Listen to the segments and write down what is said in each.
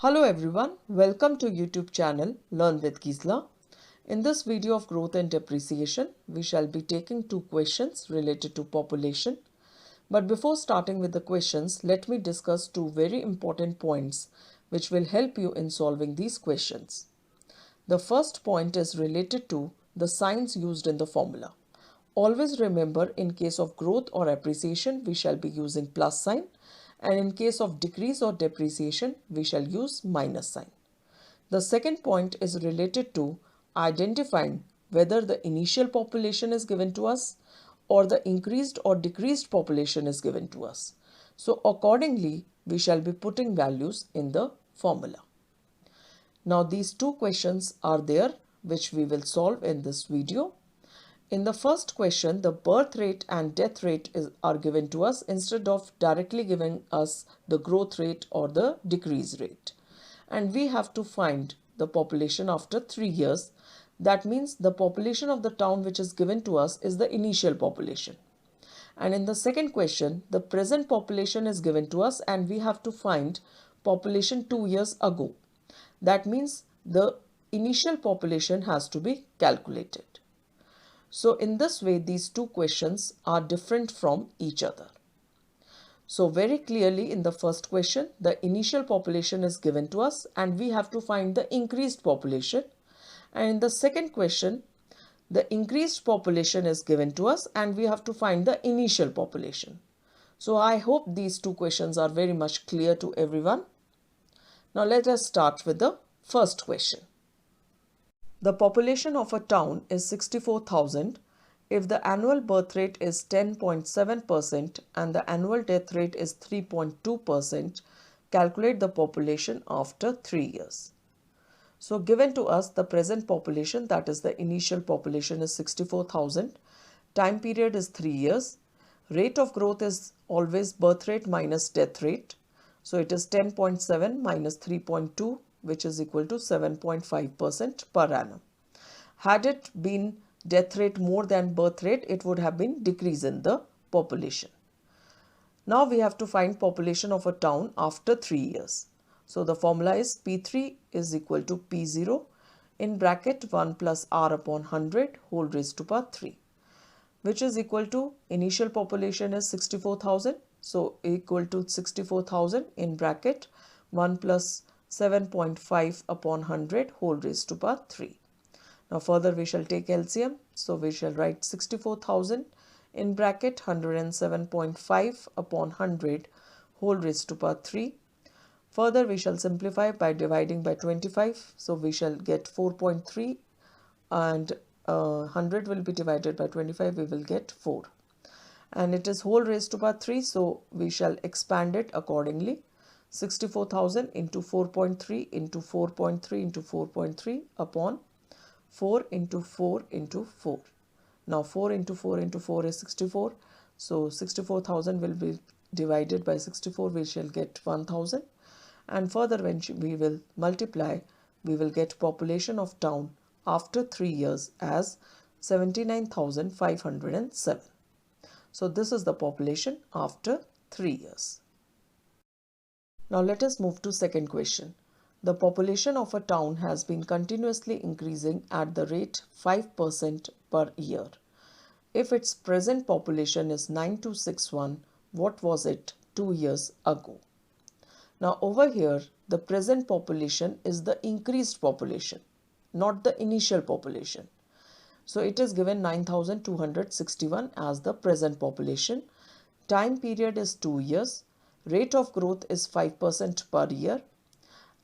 Hello everyone, welcome to YouTube channel Learn with Gisla. In this video of growth and depreciation, we shall be taking two questions related to population. But before starting with the questions, let me discuss two very important points which will help you in solving these questions. The first point is related to the signs used in the formula. Always remember, in case of growth or appreciation, we shall be using plus sign, and in case of decrease or depreciation, we shall use minus sign. The second point is related to identifying whether the initial population is given to us or the increased or decreased population is given to us. So accordingly, we shall be putting values in the formula. Now these two questions are there which we will solve in this video. In the first question, the birth rate and death rate are given to us instead of directly giving us the growth rate or the decrease rate. And we have to find the population after 3 years. That means the population of the town which is given to us is the initial population. And in the second question, the present population is given to us and we have to find population 2 years ago. That means the initial population has to be calculated. So in this way, these two questions are different from each other. So very clearly in the first question, the initial population is given to us and we have to find the increased population. And in the second question, the increased population is given to us and we have to find the initial population. So I hope these two questions are very much clear to everyone. Now let us start with the first question. The population of a town is 64,000 if the annual birth rate is 10.7% and the annual death rate is 3.2%. Calculate the population after 3 years. So given to us the present population, that is the initial population, is 64,000. Time period is 3 years. Rate of growth is always birth rate minus death rate. So it is 10.7 minus 3.2, which is equal to 7.5% per annum. Had it been death rate more than birth rate, it would have been decrease in the population. Now we have to find population of a town after 3 years. So the formula is P3 is equal to P0 in bracket 1 plus R upon 100 whole raised to power 3, which is equal to initial population is 64,000. So equal to 64,000 in bracket 1 plus 7.5 upon 100 whole raised to power 3. Now further we shall take LCM. So we shall write 64,000 in bracket 107.5 upon 100 whole raised to power 3. Further we shall simplify by dividing by 25. So we shall get 4.3 and 100 will be divided by 25. We will get 4. And it is whole raised to power 3. So we shall expand it accordingly. 64,000 into 4.3 into 4.3 into 4.3 upon 4 into 4 into 4. Now 4 into 4 into 4 is 64. So 64,000 will be divided by 64. We shall get 1,000. And further when we will multiply, we will get population of town after 3 years as 79,507. So this is the population after 3 years. Now let us move to second question. The population of a town has been continuously increasing at the rate 5% per year. If its present population is 9261, what was it 2 years ago? Now over here, the present population is the increased population, not the initial population. So it is given 9,261 as the present population. Time period is 2 years. Rate of growth is 5% per year.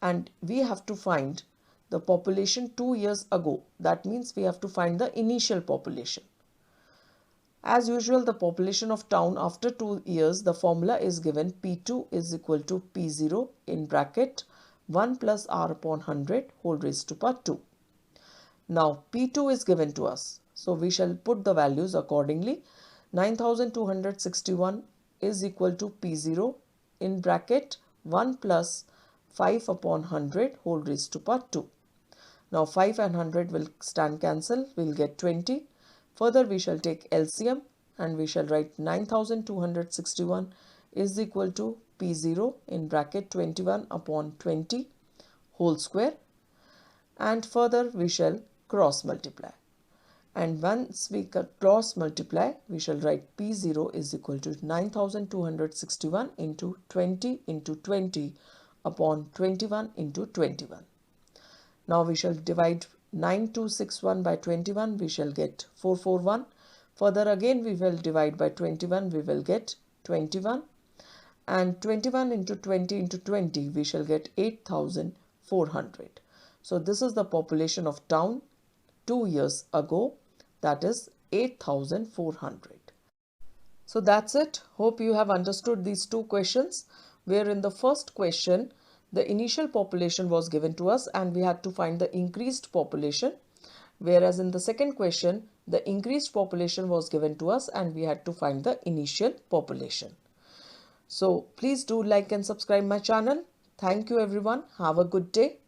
And we have to find the population 2 years ago. That means we have to find the initial population. As usual, the population of town after 2 years, the formula is given P2 is equal to P0 in bracket 1 plus R upon 100 whole raised to power 2. Now P2 is given to us. So we shall put the values accordingly. 9,261 is equal to P0 in bracket 1 plus 5 upon 100 whole raised to power 2. Now 5 and 100 will stand cancel. We will get 20. Further we shall take LCM and we shall write 9,261 is equal to P0 in bracket 21 upon 20 whole square, and further we shall cross multiply. And once we cross multiply, we shall write P0 is equal to 9261 into 20 into 20 upon 21 into 21. Now we shall divide 9261 by 21, we shall get 441. Further again we will divide by 21, we will get 21. And 21 into 20 into 20, we shall get 8400. So this is the population of town 2 years ago, that is 8400. So that's it. Hope you have understood these two questions, where in the first question the initial population was given to us and we had to find the increased population, whereas in the second question the increased population was given to us and we had to find the initial population. So please do like and subscribe my channel. Thank you everyone. Have a good day.